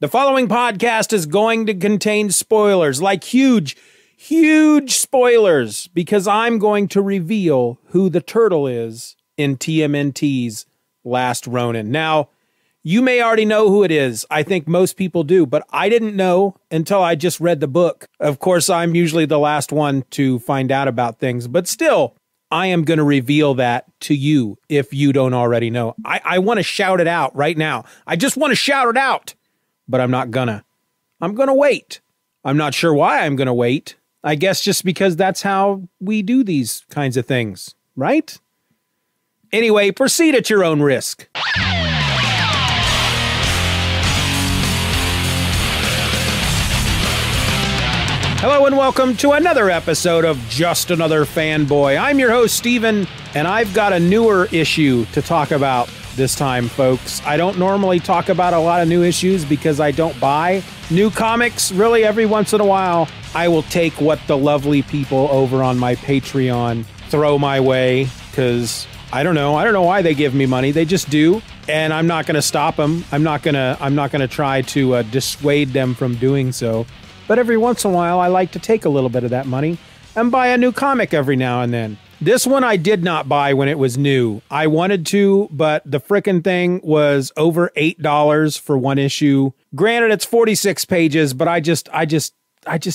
The following podcast is going to contain spoilers, like huge spoilers, because I'm going to reveal who the turtle is in TMNT's Last Ronin. Now, you may already know who it is. I think most people do, but I didn't know until I just read the book. Of course, I'm usually the last one to find out about things, but still, I am going to reveal that to you if you don't already know. I want to shout it out right now. I just want to shout it out. But I'm not gonna. I'm gonna wait. I'm not sure why I'm gonna wait. I guess just because that's how we do these kinds of things, right? Anyway, proceed at your own risk. Hello and welcome to another episode of Just Another Fanboy. I'm your host, Steven, and I've got a newer issue to talk about this time, folks. I don't normally talk about a lot of new issues because I don't buy new comics. Really, every once in a while, I will take what the lovely people over on my Patreon throw my way because I don't know why they give me money. They just do, and I'm not going to stop them. I'm not going to try to dissuade them from doing so. But every once in a while, I like to take a little bit of that money and buy a new comic every now and then. This one I did not buy when it was new. I wanted to, but the frickin' thing was over $8 for one issue. Granted, it's 46 pages, but I just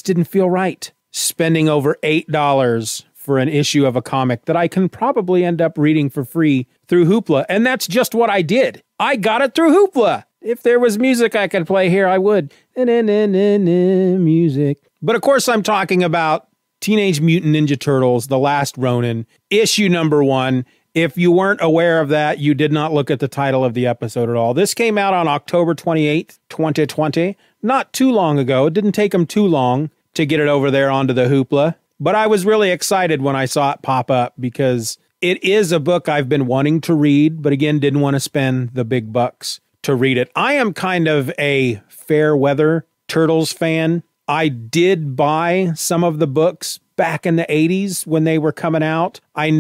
didn't feel right spending over $8 for an issue of a comic that I can probably end up reading for free through Hoopla. And that's just what I did. I got it through Hoopla. If there was music I could play here, I would. Music. But of course, I'm talking about Teenage Mutant Ninja Turtles, The Last Ronin, issue number 1. If you weren't aware of that, you did not look at the title of the episode at all. This came out on October 28th, 2020. Not too long ago. It didn't take them too long to get it over there onto the Hoopla. But I was really excited when I saw it pop up because it is a book I've been wanting to read, but again, didn't want to spend the big bucks to read it. I am kind of a fair weather Turtles fan. I did buy some of the books back in the 80s when they were coming out. I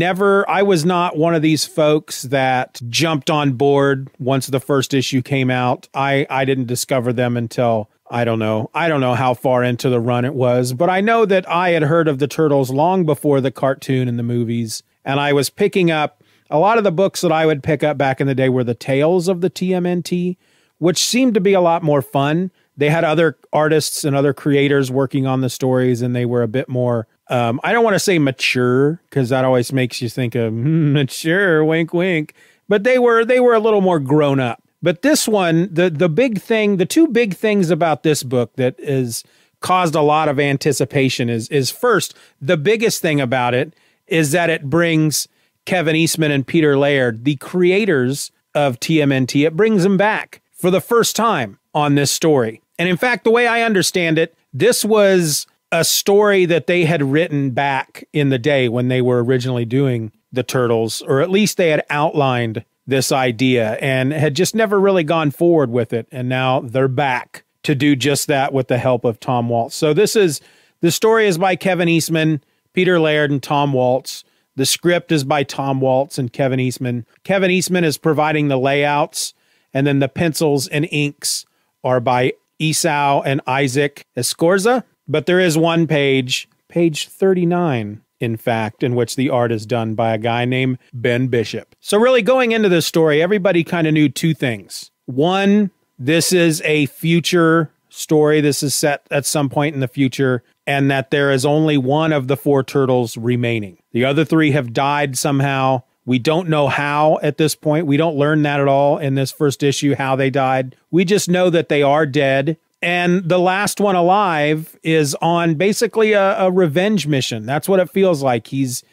was not one of these folks that jumped on board once the first issue came out. I didn't discover them until, I don't know how far into the run it was, but I know that I had heard of the Turtles long before the cartoon and the movies, and I was picking up a lot of the books that I would pick up back in the day were the Tales of the TMNT, which seemed to be a lot more fun. They had other artists and other creators working on the stories, and they were a bit more, I don't want to say mature, because that always makes you think of mature, wink, wink. But they were a little more grown up. But this one, the two big things about this book that is caused a lot of anticipation is first, the biggest thing about it is that it brings Kevin Eastman and Peter Laird, the creators of TMNT, it brings them back for the first time on this story. And in fact, the way I understand it, this was a story that they had written back in the day when they were originally doing the Turtles, or at least they had outlined this idea and had just never really gone forward with it. And now they're back to do just that with the help of Tom Waltz. So the story is by Kevin Eastman, Peter Laird, and Tom Waltz. The script is by Tom Waltz and Kevin Eastman. Kevin Eastman is providing the layouts, and then the pencils and inks are by Esau and Isaac Escorza. But there is one page 39, in fact, in which the art is done by a guy named Ben Bishop. So really going into this story, everybody kind of knew two things. One, this is a future story. This is set at some point in the future, and that there is only one of the 4 turtles remaining. The other 3 have died somehow. We don't know how at this point. We don't learn that at all in this first issue, how they died. We just know that they are dead. And the last one alive is on basically a revenge mission. That's what it feels like. He's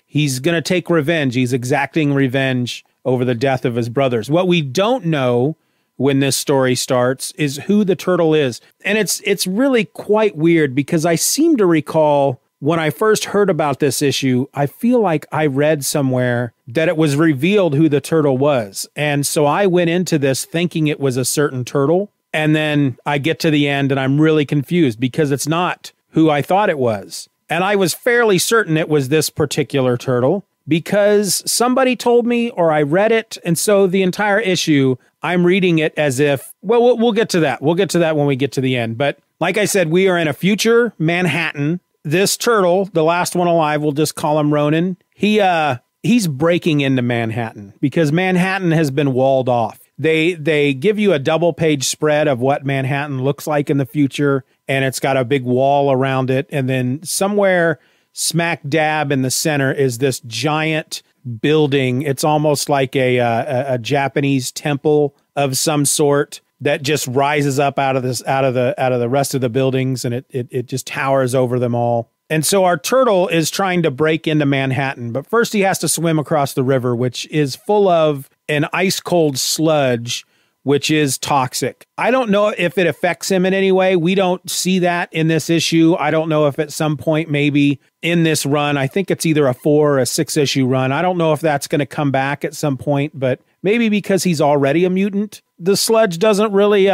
going to take revenge. He's exacting revenge over the death of his brothers. What we don't know when this story starts is who the turtle is. And it's really quite weird because I seem to recall when I first heard about this issue, I feel like I read somewhere that it was revealed who the turtle was. And so I went into this thinking it was a certain turtle. And then I get to the end and I'm really confused because it's not who I thought it was. And I was fairly certain it was this particular turtle. because somebody told me or I read it. And so the entire issue, I'm reading it as if, well, we'll get to that. We'll get to that when we get to the end. But like I said, we are in a future Manhattan. This turtle, the last one alive, we'll just call him Ronin. He's breaking into Manhattan because Manhattan has been walled off. They give you a double page spread of what Manhattan looks like in the future, and it's got a big wall around it. And then somewhere smack dab in the center is this giant building. It's almost like a Japanese temple of some sort that just rises up out of the rest of the buildings, and it just towers over them all. And so our turtle is trying to break into Manhattan, but first he has to swim across the river, which is full of an ice cold sludge, which is toxic. I don't know if it affects him in any way. We don't see that in this issue. I don't know if at some point, maybe in this run, I think it's either a 4 or a 6 issue run. I don't know if that's going to come back at some point, but maybe because he's already a mutant, the sludge doesn't really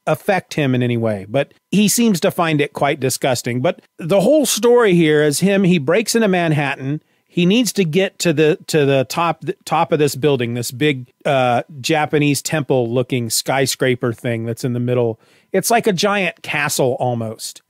affect him in any way, but he seems to find it quite disgusting. But the whole story here is he breaks into Manhattan. He needs to get to the top of this building, this big Japanese temple looking skyscraper thing that's in the middle. It's like a giant castle almost,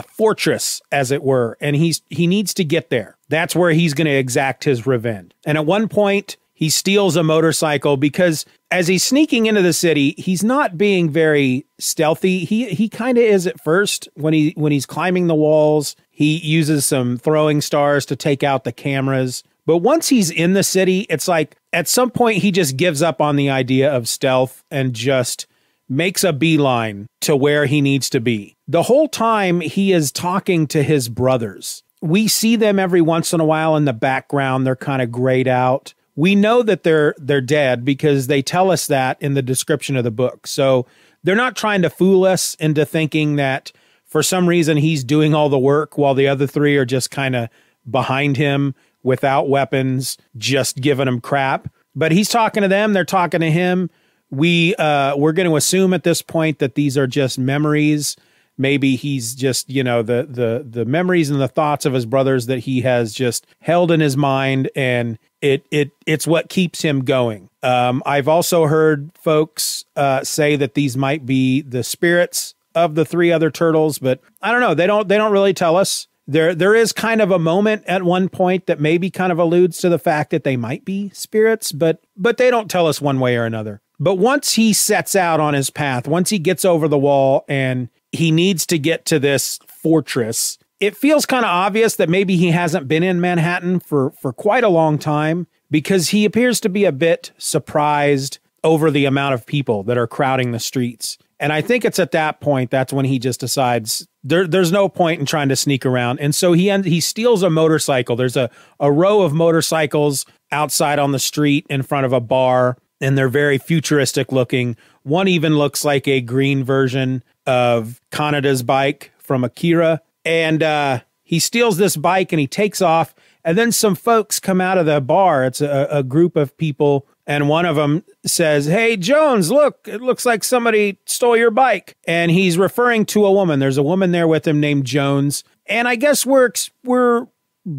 fortress as it were. And he needs to get there. That's where he's going to exact his revenge. And at one point he steals a motorcycle because as he's sneaking into the city, he's not being very stealthy. He kind of is at first when he's climbing the walls. He uses some throwing stars to take out the cameras. But once he's in the city, it's like at some point he just gives up on the idea of stealth and just makes a beeline to where he needs to be. The whole time he is talking to his brothers. We see them every once in a while in the background. They're kind of grayed out. We know that they're dead because they tell us that in the description of the book. So they're not trying to fool us into thinking that for some reason he's doing all the work while the other three are just kind of behind him without weapons, just giving him crap. But he's talking to them. They're talking to him. We're going to assume at this point that these are just memories. Maybe he's just, the memories and the thoughts of his brothers that he has just held in his mind, and it's what keeps him going. I've also heard folks say that these might be the spirits of the 3 other turtles, but I don't know. They don't really tell us. There is kind of a moment at one point that maybe kind of alludes to the fact that they might be spirits, but they don't tell us one way or another. But once he sets out on his path, once he gets over the wall and he needs to get to this fortress, it feels kind of obvious that maybe he hasn't been in Manhattan for quite a long time, because he appears to be a bit surprised over the amount of people that are crowding the streets. And I think it's at that point, that's when he just decides there's no point in trying to sneak around. And so he steals a motorcycle. There's a row of motorcycles outside on the street in front of a bar, and they're very futuristic looking. One even looks like a green version of Kanada's bike from Akira. And he steals this bike and he takes off. And then some folks come out of the bar. It's a group of people. And one of them says, "Hey, Jones, look, it looks like somebody stole your bike." And he's referring to a woman. There's a woman there with him named Jones. And I guess we're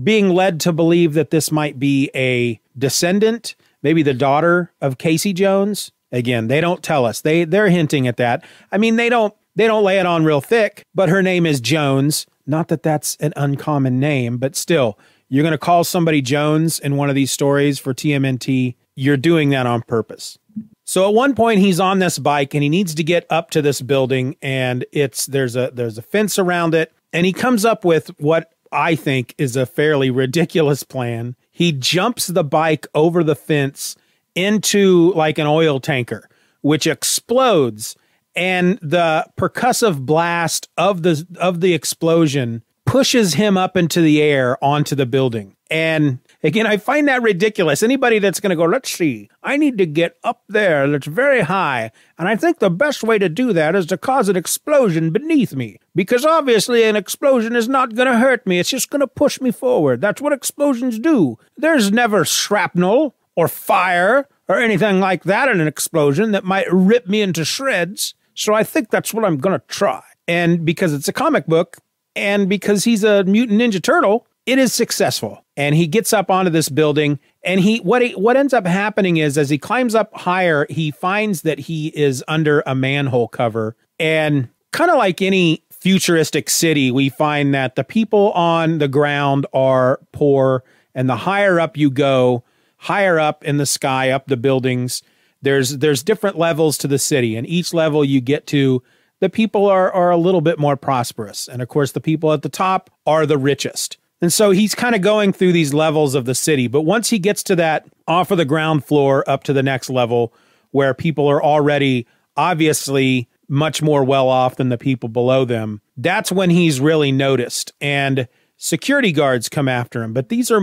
being led to believe that this might be a descendant, maybe the daughter of Casey Jones. Again, they don't tell us. They're hinting at that. I mean, they don't lay it on real thick, but her name is Jones. Not that that's an uncommon name, but still, you're going to call somebody Jones in one of these stories for TMNT. You're doing that on purpose. So at one point he's on this bike and he needs to get up to this building, and there's a fence around it. And he comes up with what I think is a fairly ridiculous plan. He jumps the bike over the fence into like an oil tanker, which explodes. And the percussive blast of the explosion pushes him up into the air onto the building. And again, I find that ridiculous. Anybody that's going to go, let's see, I need to get up there that's very high. And I think the best way to do that is to cause an explosion beneath me. Because obviously an explosion is not going to hurt me. It's just going to push me forward. That's what explosions do. There's never shrapnel or fire or anything like that in an explosion that might rip me into shreds. So I think that's what I'm going to try. And because it's a comic book, and because he's a mutant ninja turtle, it is successful. And he gets up onto this building, and what ends up happening is, as he climbs up higher, he finds that he is under a manhole cover. And kind of like any futuristic city, we find that the people on the ground are poor, and the higher up you go, higher up in the sky, up the buildings, there's different levels to the city, and each level you get to, the people are a little bit more prosperous. And of course, the people at the top are the richest. And so he's kind of going through these levels of the city. But once he gets to that off of the ground floor up to the next level, where people are already obviously much more well off than the people below them, that's when he's really noticed. And security guards come after him. But these are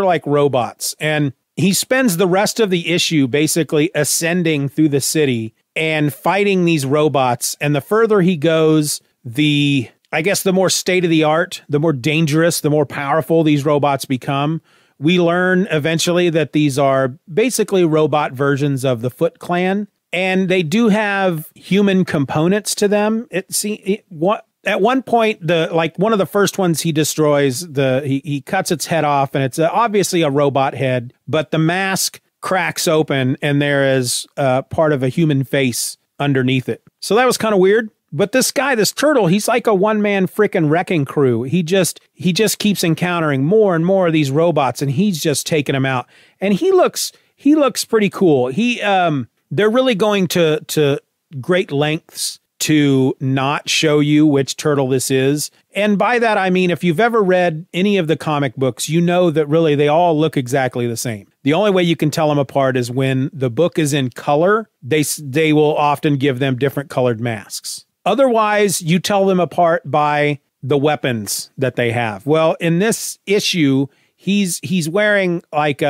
like robots. And he spends the rest of the issue basically ascending through the city and fighting these robots. And the further he goes, I guess the more state-of-the-art, the more dangerous, the more powerful these robots become. We learn eventually that these are basically robot versions of the Foot Clan, and they do have human components to them. At one point, one of the first ones he destroys, he cuts its head off, and it's obviously a robot head, but the mask cracks open, and there is part of a human face underneath it. So that was kind of weird. But this guy, this turtle, he's like a one-man frickin' wrecking crew. He just keeps encountering more and more of these robots, and he's just taking them out. And he looks pretty cool. They're really going to great lengths to not show you which turtle this is. And by that, I mean, if you've ever read any of the comic books, you know that really they all look exactly the same. The only way you can tell them apart is when the book is in color, they will often give them different colored masks. Otherwise, you tell them apart by the weapons that they have. Well, in this issue, he's wearing like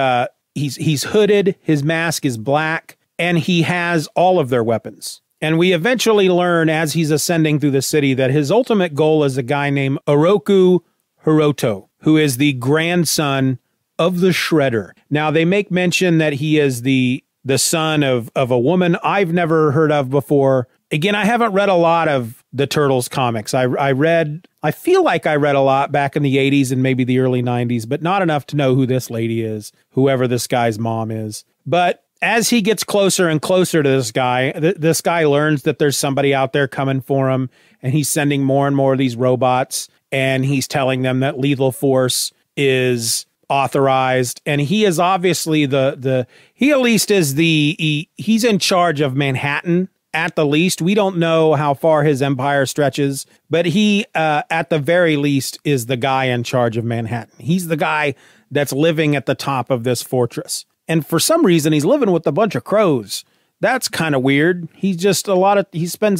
he's hooded, his mask is black, and he has all of their weapons. And we eventually learn as he's ascending through the city that his ultimate goal is a guy named Oroku Hiroto, who is the grandson of the Shredder. Now, they make mention that he is the son of a woman I've never heard of before. Again, I haven't read a lot of the Turtles comics. I feel like I read a lot back in the 80s and maybe the early 90s, but not enough to know who this lady is, whoever this guy's mom is. But as he gets closer and closer to this guy learns that there's somebody out there coming for him, and he's sending more and more of these robots, and he's telling them that lethal force is authorized, and he is obviously he's in charge of Manhattan. At the least, we don't know how far his empire stretches, but he, at the very least, is the guy in charge of Manhattan. He's the guy that's living at the top of this fortress. And for some reason, he's living with a bunch of crows. That's kind of weird. He spends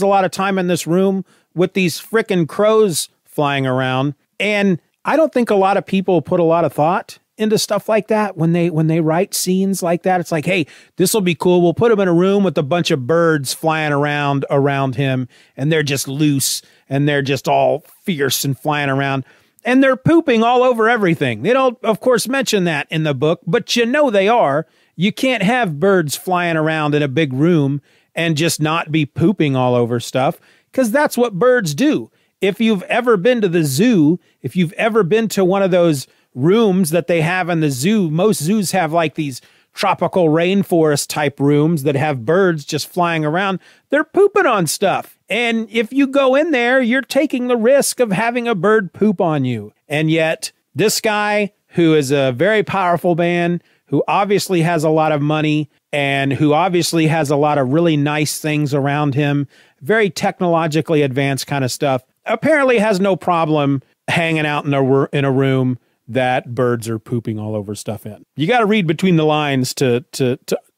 a lot of time in this room with these frickin' crows flying around. And I don't think a lot of people put a lot of thought into stuff like that when they write scenes like that. It's like, hey, this will be cool. We'll put him in a room with a bunch of birds flying around him, and they're just loose, and they're just all fierce and flying around, and they're pooping all over everything. They don't, of course, mention that in the book, but you know they are. You can't have birds flying around in a big room and just not be pooping all over stuff, because that's what birds do. If you've ever been to the zoo, if you've ever been to one of those rooms that they have in the zoo, most zoos have like these tropical rainforest type rooms that have birds just flying around. They're pooping on stuff. And if you go in there, you're taking the risk of having a bird poop on you. And yet this guy, who is a very powerful man, who obviously has a lot of money and who obviously has a lot of really nice things around him, very technologically advanced kind of stuff, apparently has no problem hanging out in a room that birds are pooping all over stuff in. You got to read between the lines to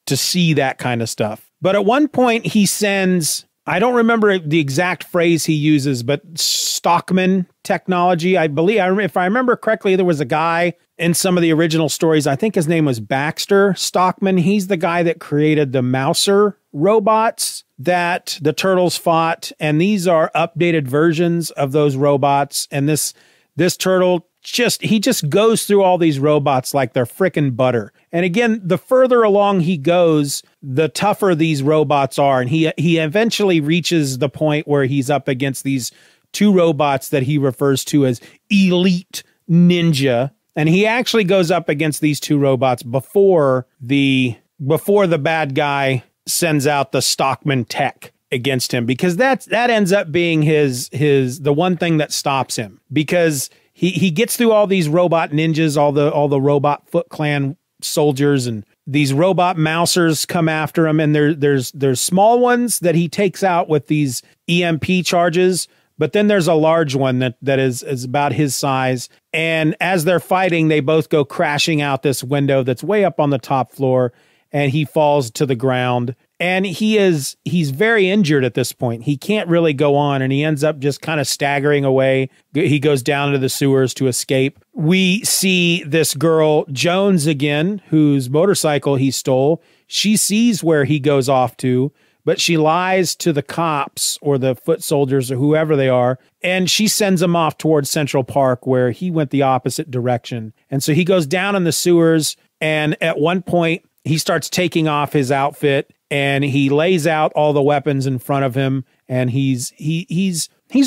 see that kind of stuff. But at one point he sends, I don't remember the exact phrase he uses, but Stockman technology. I believe, if I remember correctly, there was a guy in some of the original stories, I think his name was Baxter Stockman. He's the guy that created the Mouser robots that the Turtles fought. And these are updated versions of those robots. And this turtle he just goes through all these robots like they're frickin' butter. And again, the further along he goes, the tougher these robots are. And he eventually reaches the point where he's up against these two robots that he refers to as elite ninja. And he actually goes up against these two robots before the bad guy sends out the Stockman tech against him, because that ends up being the one thing that stops him, because he gets through all these robot ninjas, all the robot Foot Clan soldiers, and these robot mousers come after him, and there's small ones that he takes out with these EMP charges, but then there's a large one that is about his size, and as they're fighting, they both go crashing out this window that's way up on the top floor, and he falls to the ground. And he's very injured at this point. He can't really go on, and he ends up just kind of staggering away. He goes down into the sewers to escape. We see this girl, Jones, again, whose motorcycle he stole. She sees where he goes off to, but she lies to the cops or the foot soldiers or whoever they are, and she sends him off towards Central Park, where he went the opposite direction. And so he goes down in the sewers, and at one point, he starts taking off his outfit, and he lays out all the weapons in front of him, and he's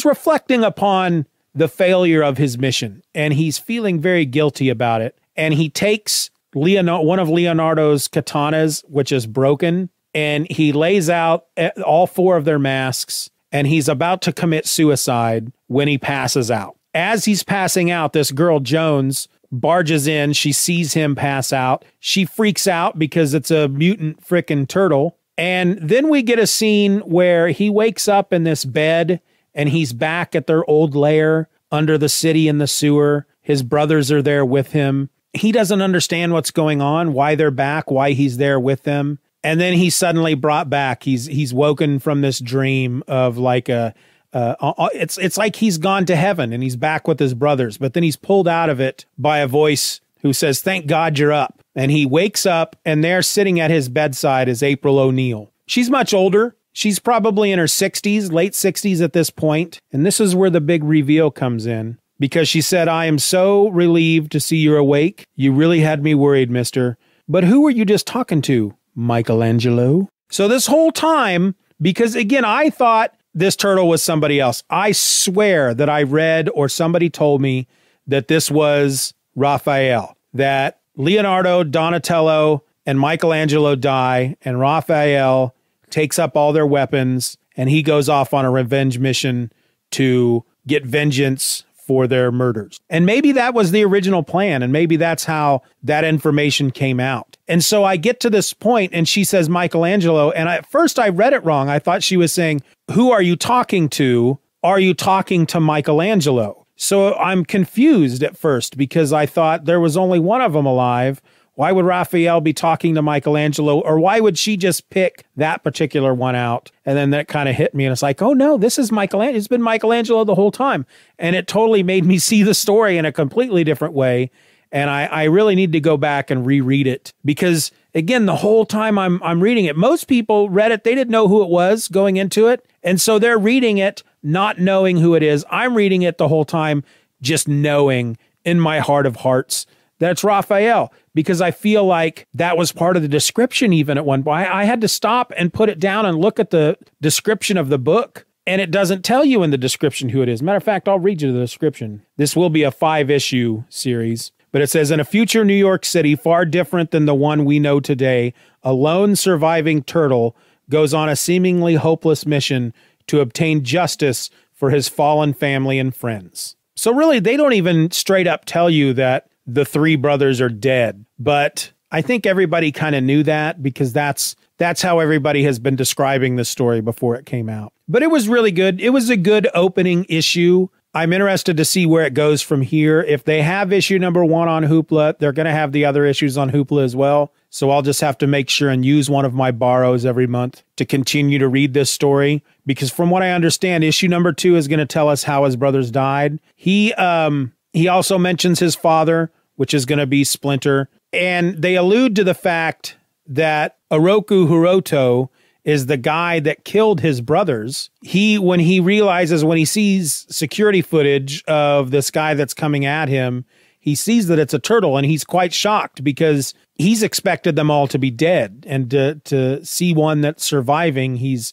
reflecting upon the failure of his mission, and he's feeling very guilty about it. And he takes one of Leonardo's katanas, which is broken, and he lays out all four of their masks, and he's about to commit suicide when he passes out. As he's passing out, this girl, Jones, barges in. She sees him pass out. She freaks out because it's a mutant frickin' turtle. And then we get a scene where he wakes up in this bed, and he's back at their old lair under the city in the sewer. His brothers are there with him. He doesn't understand what's going on, why they're back, why he's there with them. And then he's suddenly brought back. He's woken from this dream of like it's like he's gone to heaven and he's back with his brothers, but then he's pulled out of it by a voice who says, "Thank God you're up." And he wakes up, and there sitting at his bedside is April O'Neil. She's much older. She's probably in her 60s, late 60s at this point. And this is where the big reveal comes in, because she said, "I am so relieved to see you're awake. You really had me worried, mister. But who were you just talking to, Michelangelo?" So this whole time, because again, I thought this turtle was somebody else. I swear that I read or somebody told me that this was Raphael, that Leonardo, Donatello, and Michelangelo die, and Raphael takes up all their weapons, and he goes off on a revenge mission to get vengeance for their murders. And maybe that was the original plan, and maybe that's how that information came out. And so I get to this point, and she says Michelangelo, and at first I read it wrong. I thought she was saying, "Who are you talking to? Are you talking to Michelangelo?" So I'm confused at first, because I thought there was only one of them alive. Why would Raphael be talking to Michelangelo? Or why would she just pick that particular one out? And then that kind of hit me, and it's like, oh no, this is Michelangelo. It's been Michelangelo the whole time. And it totally made me see the story in a completely different way. And I really need to go back and reread it, because again, the whole time I'm reading it, most people read it, they didn't know who it was going into it. And so they're reading it, not knowing who it is. I'm reading it the whole time, just knowing in my heart of hearts that it's Raphael, because I feel like that was part of the description even at one point. I had to stop and put it down and look at the description of the book, and it doesn't tell you in the description who it is. Matter of fact, I'll read you the description. This will be a 5-issue series. But it says, in a future New York City far different than the one we know today, a lone surviving turtle goes on a seemingly hopeless mission to obtain justice for his fallen family and friends. So really, they don't even straight up tell you that the three brothers are dead. But I think everybody kind of knew that, because that's how everybody has been describing the story before it came out. But it was really good. It was a good opening issue. I'm interested to see where it goes from here. If they have issue number 1 on Hoopla, they're going to have the other issues on Hoopla as well. So I'll just have to make sure and use one of my borrows every month to continue to read this story. Because from what I understand, issue number 2 is going to tell us how his brothers died. He also mentions his father, which is going to be Splinter. And they allude to the fact that Oroku Hiroto is the guy that killed his brothers. When he sees security footage of this guy that's coming at him, he sees that it's a turtle, and he's quite shocked, because he's expected them all to be dead. And to see one that's surviving, he's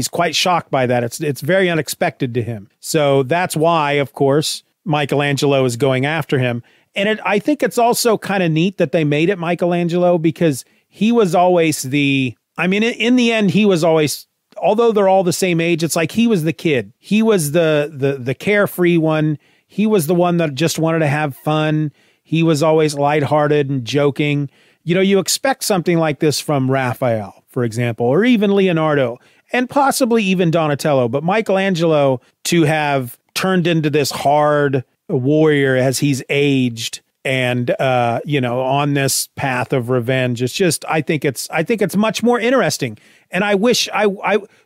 quite shocked by that. It's very unexpected to him. So that's why, of course, Michelangelo is going after him. And I think it's also kind of neat that they made it Michelangelo, because he was always in the end, he was always, although they're all the same age, it's like he was the kid. He was the carefree one. He was the one that just wanted to have fun. He was always lighthearted and joking. You know, you expect something like this from Raphael, for example, or even Leonardo, and possibly even Donatello. But Michelangelo, to have turned into this hard warrior as he's aged and, on this path of revenge, it's just, I think it's much more interesting. And I wish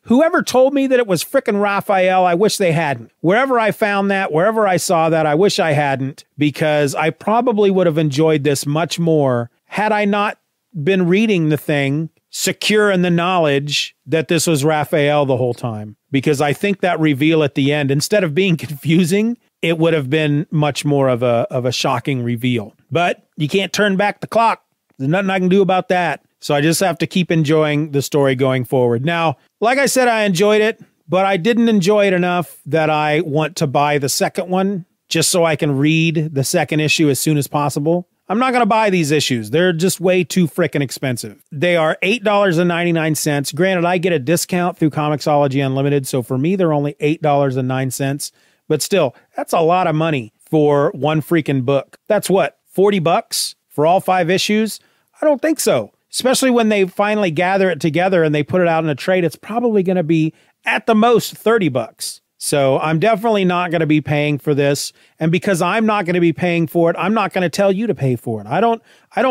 whoever told me that it was frickin' Raphael, I wish they hadn't. Wherever I found that, wherever I saw that, I wish I hadn't, because I probably would have enjoyed this much more had I not been reading the thing, secure in the knowledge that this was Raphael the whole time. Because I think that reveal at the end, instead of being confusing, it would have been much more of a shocking reveal. But you can't turn back the clock. There's nothing I can do about that. So I just have to keep enjoying the story going forward. Now, like I said, I enjoyed it, but I didn't enjoy it enough that I want to buy the second one just so I can read the second issue as soon as possible. I'm not going to buy these issues. They're just way too frickin' expensive. They are $8.99. Granted, I get a discount through Comixology Unlimited, so for me, they're only $8.09. But still, that's a lot of money for one freaking book. That's what, $40 for all 5 issues? I don't think so. Especially when they finally gather it together and they put it out in a trade, it's probably going to be at the most $30. So I'm definitely not going to be paying for this. And because I'm not going to be paying for it, I'm not going to tell you to pay for it. I don't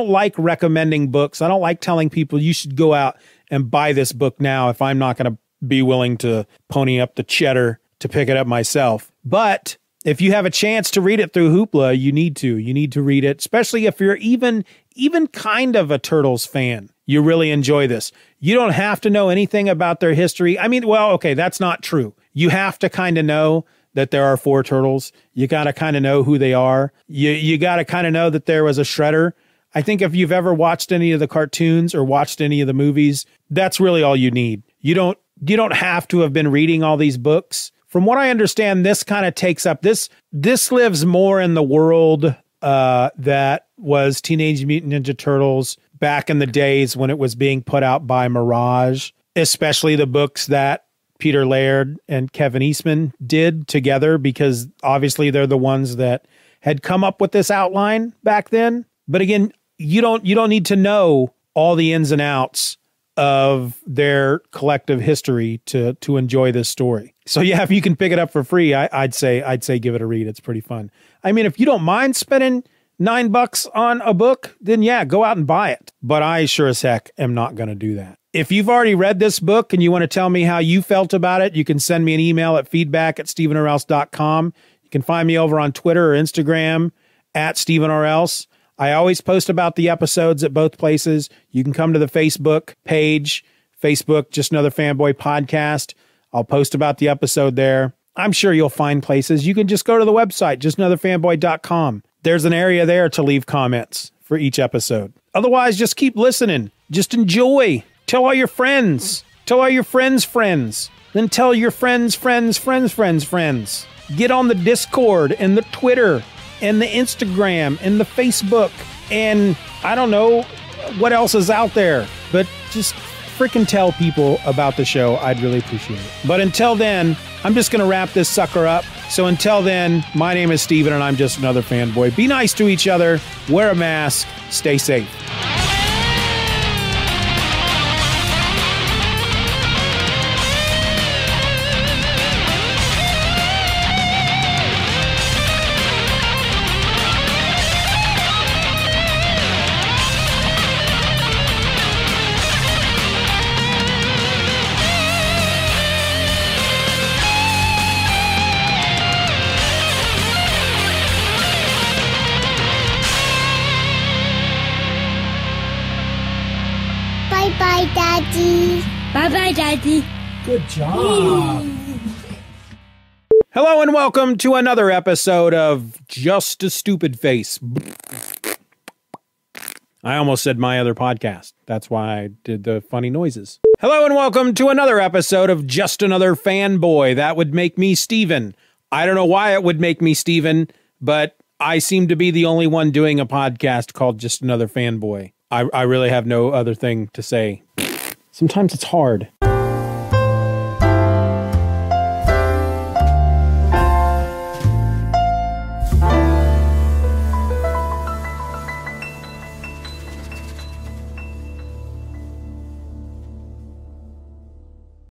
like recommending books. I don't like telling people you should go out and buy this book now if I'm not going to be willing to pony up the cheddar to pick it up myself. But if you have a chance to read it through Hoopla, you need to read it, especially if you're even kind of a Turtles fan. You really enjoy this. You don't have to know anything about their history. I mean, well, okay, that's not true. You have to kind of know that there are 4 turtles. You got to kind of know who they are. You got to kind of know that there was a Shredder. I think if you've ever watched any of the cartoons or watched any of the movies, that's really all you need. You don't have to have been reading all these books. From what I understand, this kind of takes up this lives more in the world that was Teenage Mutant Ninja Turtles back in the days when it was being put out by Mirage, especially the books that Peter Laird and Kevin Eastman did together, because obviously they're the ones that had come up with this outline back then. But again, you don't need to know all the ins and outs of their collective history to enjoy this story. So yeah, if you can pick it up for free, I'd say give it a read. It's pretty fun. I mean, if you don't mind spending $9 on a book, then yeah, go out and buy it. But I sure as heck am not going to do that. If you've already read this book and you want to tell me how you felt about it, you can send me an email at feedback@stephenorelse.com. You can find me over on Twitter or Instagram @StephenOrElse. I always post about the episodes at both places. You can come to the Facebook page, Facebook, Just Another Fanboy Podcast. I'll post about the episode there. I'm sure you'll find places. You can just go to the website, justanotherfanboy.com. There's an area there to leave comments for each episode. Otherwise, just keep listening. Just enjoy. Tell all your friends. Tell all your friends' friends. Then tell your friends' friends' friends' friends' friends. Get on the Discord and the Twitter and the Instagram and the Facebook. And I don't know what else is out there. But just freaking tell people about the show. I'd really appreciate it. But until then, I'm just going to wrap this sucker up. So until then, my name is Steven and I'm just another fanboy. Be nice to each other. Wear a mask. Stay safe. Bye-bye, Daddy. Bye-bye, Daddy. Good job. Hello and welcome to another episode of Just a Stupid Face. I almost said my other podcast. That's why I did the funny noises. Hello and welcome to another episode of Just Another Fanboy. That would make me Steven. I don't know why it would make me Steven, but I seem to be the only one doing a podcast called Just Another Fanboy. I really have no other thing to say. Sometimes it's hard.